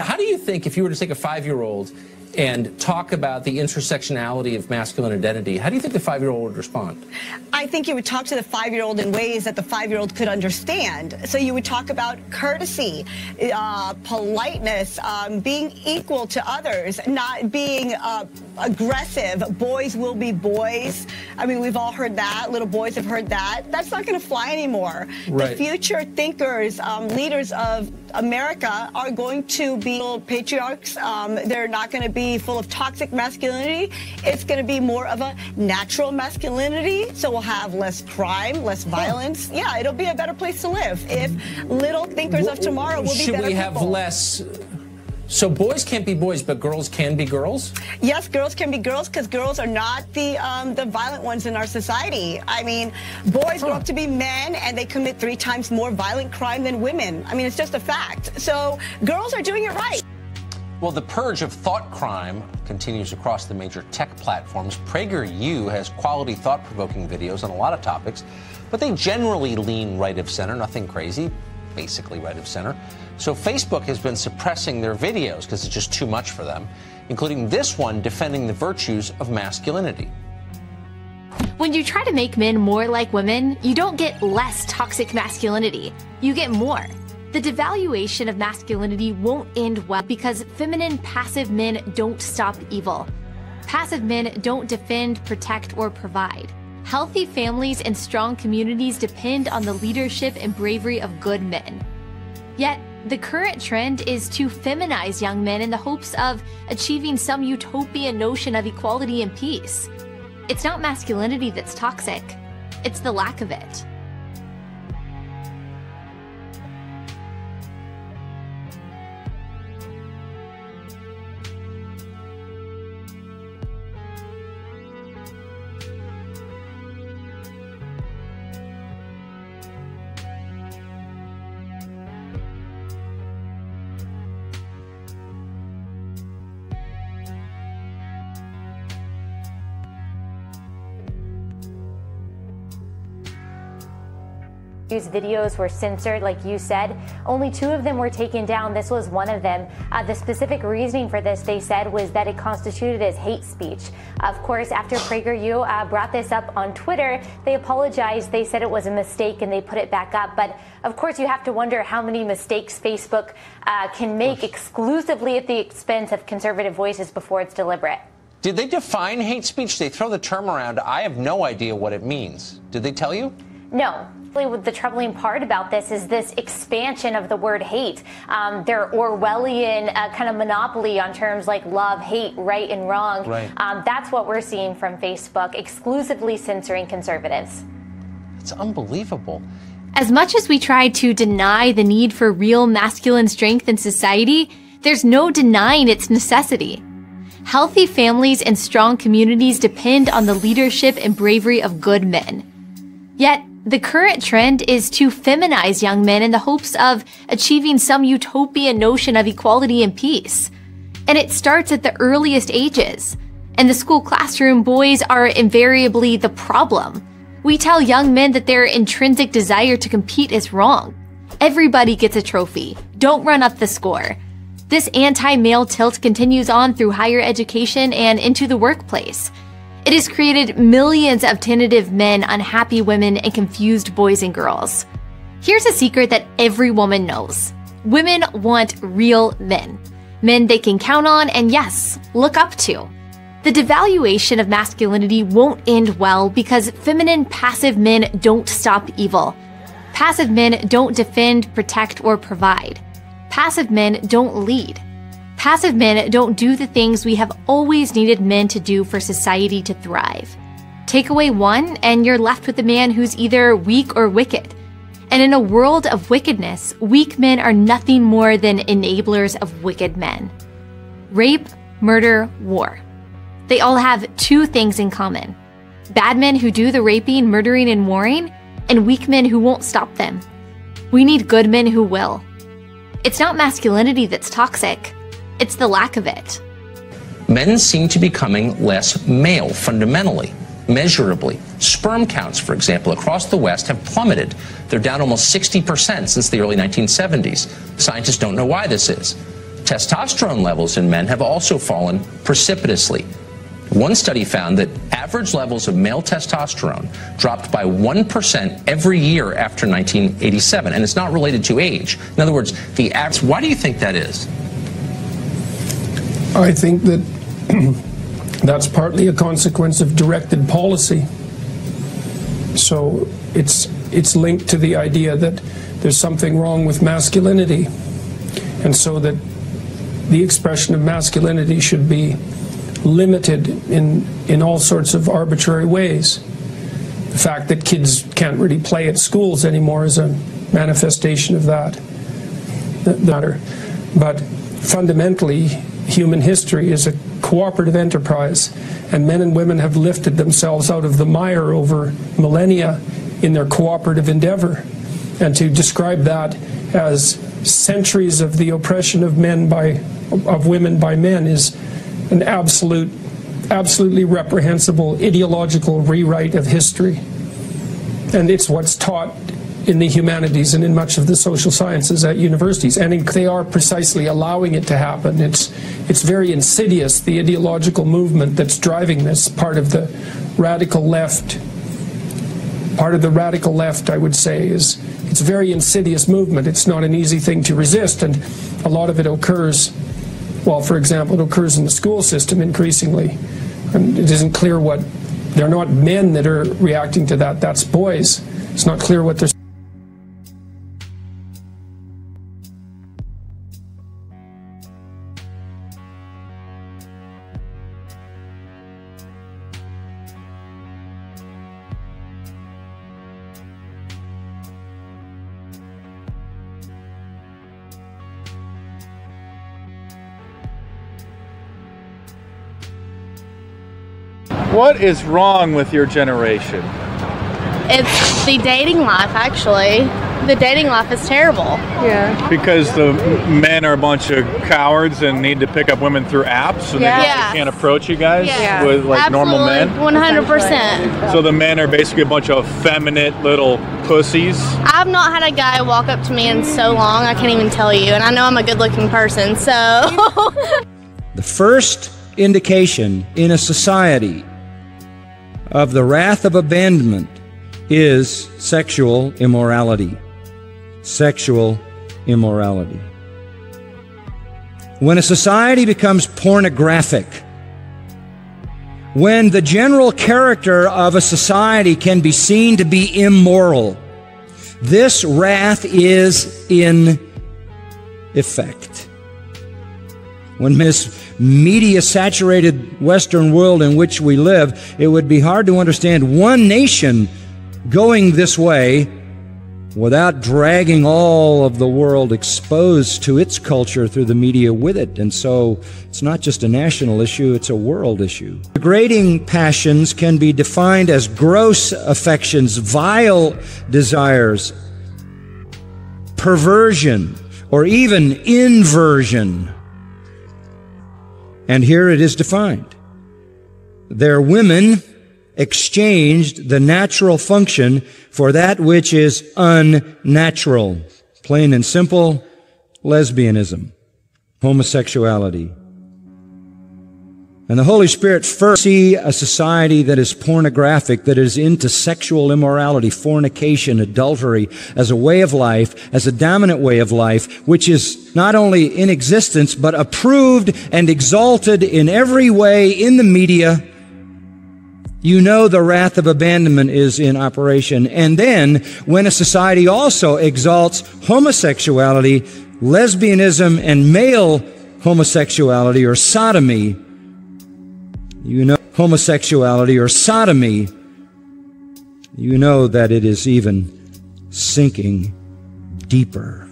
How do you think, if you were to take a 5-year-old and talk about the intersectionality of masculine identity, how do you think the 5-year-old would respond? I think you would talk to the 5-year-old in ways that the 5-year-old could understand. So you would talk about courtesy, politeness, being equal to others, not being aggressive. Boys will be boys. I mean, we've all heard that. Little boys have heard that. That's not going to fly anymore. Right. The future thinkers, leaders of America are going to be patriarchs. They're not going to be full of toxic masculinity. It's going to be more of a natural masculinity. So we'll have less crime, less violence. Yeah, it'll be a better place to live if little thinkers of tomorrow will be better people. Should we have less? So boys can't be boys, but girls can be girls? Yes, girls can be girls because girls are not the violent ones in our society. I mean, boys grow up to be men and they commit 3 times more violent crime than women. I mean, it's just a fact. So girls are doing it right. Well, the purge of thought crime continues across the major tech platforms. PragerU has quality, thought-provoking videos on a lot of topics, but they generally lean right of center, nothing crazy, basically right of center. So Facebook has been suppressing their videos because it's just too much for them, including this one defending the virtues of masculinity. When you try to make men more like women, you don't get less toxic masculinity, you get more. The devaluation of masculinity won't end well because feminine, passive men don't stop evil. Passive men don't defend, protect, or provide. Healthy families and strong communities depend on the leadership and bravery of good men. Yet, the current trend is to feminize young men in the hopes of achieving some utopian notion of equality and peace. It's not masculinity that's toxic, it's the lack of it. Videos were censored, like you said. Only 2 of them were taken down. This was one of them. The specific reasoning for this, they said, was that it constituted as hate speech. Of course, after PragerU brought this up on Twitter, they apologized. They said it was a mistake and they put it back up. But of course, you have to wonder how many mistakes Facebook can make exclusively at the expense of conservative voices before it's deliberate. Did they define hate speech? They throw the term around. I have no idea what it means. Did they tell you? No. The troubling part about this is this expansion of the word hate. Their Orwellian kind of monopoly on terms like love, hate, right and wrong. Right. That's what we're seeing from Facebook, exclusively censoring conservatives. It's unbelievable. As much as we try to deny the need for real masculine strength in society, there's no denying its necessity. Healthy families and strong communities depend on the leadership and bravery of good men. Yet, the current trend is to feminize young men in the hopes of achieving some utopian notion of equality and peace. And it starts at the earliest ages. In the school classroom, boys are invariably the problem. We tell young men that their intrinsic desire to compete is wrong. Everybody gets a trophy. Don't run up the score. This anti-male tilt continues on through higher education and into the workplace. It has created millions of tentative men, unhappy women, and confused boys and girls. Here's a secret that every woman knows. Women want real men. Men they can count on and, yes, look up to. The devaluation of masculinity won't end well because feminine, passive men don't stop evil. Passive men don't defend, protect, or provide. Passive men don't lead. Passive men don't do the things we have always needed men to do for society to thrive. Take away one, and you're left with a man who's either weak or wicked. And in a world of wickedness, weak men are nothing more than enablers of wicked men. Rape, murder, war. They all have 2 things in common. Bad men who do the raping, murdering, and warring, and weak men who won't stop them. We need good men who will. It's not masculinity that's toxic. It's the lack of it. Men seem to be becoming less male fundamentally. measurably. Sperm counts, for example, across the West have plummeted. They're down almost 60% since the early 1970s. Scientists don't know why this is. Testosterone levels in men have also fallen precipitously. One study found that average levels of male testosterone dropped by 1% every year after 1987, and it's not related to age. In other words, the average. Why do you think that is? I think that that's partly a consequence of directed policy. So it's linked to the idea that there's something wrong with masculinity, and so that the expression of masculinity should be limited in all sorts of arbitrary ways. The fact that kids can't really play at schools anymore is a manifestation of that matter. But fundamentally, human history is a cooperative enterprise, and men and women have lifted themselves out of the mire over millennia in their cooperative endeavor. And to describe that as centuries of the oppression of women by men is an absolutely reprehensible ideological rewrite of history. And it's what's taught in the humanities and in much of the social sciences at universities, and they are precisely allowing it to happen. It's very insidious, the ideological movement that's driving this. Part of the radical left, I would say, is it's a very insidious movement. It's not an easy thing to resist, and a lot of it occurs, well, for example, it occurs in the school system increasingly. And it isn't clear they're not men that are reacting to that, that's boys. It's not clear what they're What is wrong with your generation? It's the dating life, actually. The dating life is terrible. Yeah. Because the men are a bunch of cowards and need to pick up women through apps, and they can't approach you guys with like normal men? 100%. So the men are basically a bunch of effeminate little pussies? I've not had a guy walk up to me in so long, I can't even tell you, and I know I'm a good-looking person, so... The first indication in a society of the wrath of abandonment is sexual immorality. Sexual immorality. When a society becomes pornographic, when the general character of a society can be seen to be immoral, this wrath is in effect. When this media-saturated Western world in which we live, it would be hard to understand one nation going this way without dragging all of the world exposed to its culture through the media with it. And so it's not just a national issue, it's a world issue. Degrading passions can be defined as gross affections, vile desires, perversion, or even inversion. And here it is defined. Their women exchanged the natural function for that which is unnatural. Plain and simple, lesbianism, homosexuality. And the Holy Spirit first sees a society that is pornographic, that is into sexual immorality, fornication, adultery, as a way of life, as a dominant way of life, which is not only in existence, but approved and exalted in every way in the media. You know the wrath of abandonment is in operation. And then, when a society also exalts homosexuality, lesbianism, and male homosexuality or sodomy, you know homosexuality or sodomy, you know that it is even sinking deeper.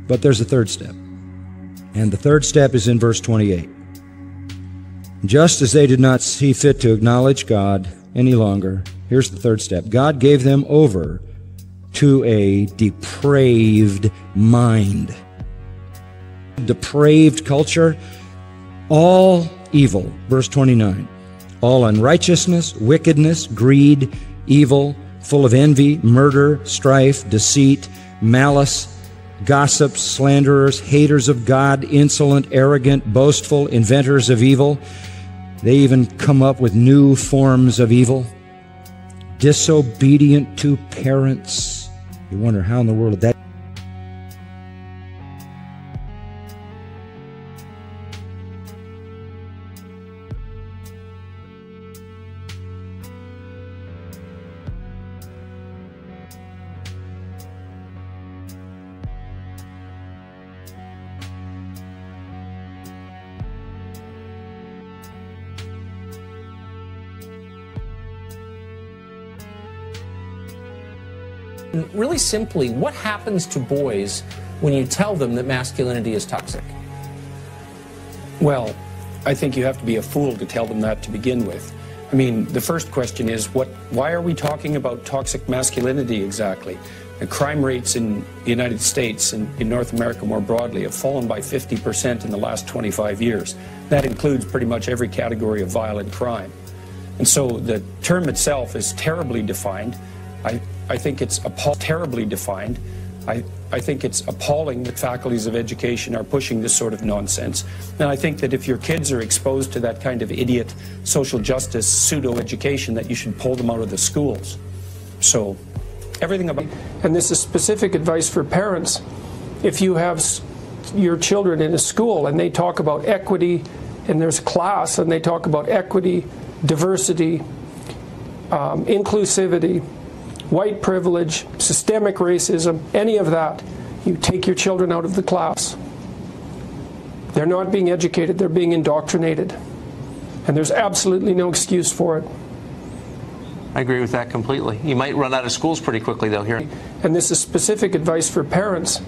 But there's a third step. And the third step is in verse 28. Just as they did not see fit to acknowledge God any longer, here's the third step. God gave them over to a depraved mind. Depraved culture, all evil, verse 29, all unrighteousness, wickedness, greed, evil, full of envy, murder, strife, deceit, malice, gossips, slanderers, haters of God, insolent, arrogant, boastful, inventors of evil. They even come up with new forms of evil. Disobedient to parents. You wonder how in the world that... Really simply, what happens to boys when you tell them that masculinity is toxic? Well, I think you have to be a fool to tell them that to begin with. I mean, the first question is, why are we talking about toxic masculinity exactly? The crime rates in the United States and in North America more broadly have fallen by 50% in the last 25 years. That includes pretty much every category of violent crime. And so the term itself is terribly defined. I think it's terribly defined. I think it's appalling that faculties of education are pushing this sort of nonsense. And I think that if your kids are exposed to that kind of idiot social justice pseudo-education, that you should pull them out of the schools. So everything about... And this is specific advice for parents. If you have your children in a school and they talk about equity and there's class and they talk about equity, diversity, inclusivity, white privilege, systemic racism, any of that, you take your children out of the class. They're not being educated, they're being indoctrinated. And there's absolutely no excuse for it. I agree with that completely. You might run out of schools pretty quickly, though, here. And this is specific advice for parents.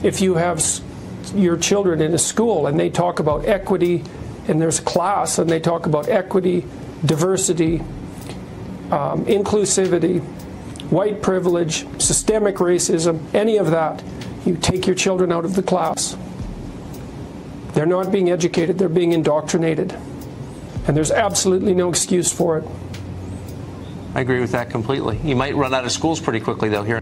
If you have your children in a school and they talk about equity, and there's class, and they talk about equity, diversity, inclusivity, white privilege, systemic racism, any of that, you take your children out of the class. They're not being educated, they're being indoctrinated. And there's absolutely no excuse for it. I agree with that completely. You might run out of schools pretty quickly, though, here.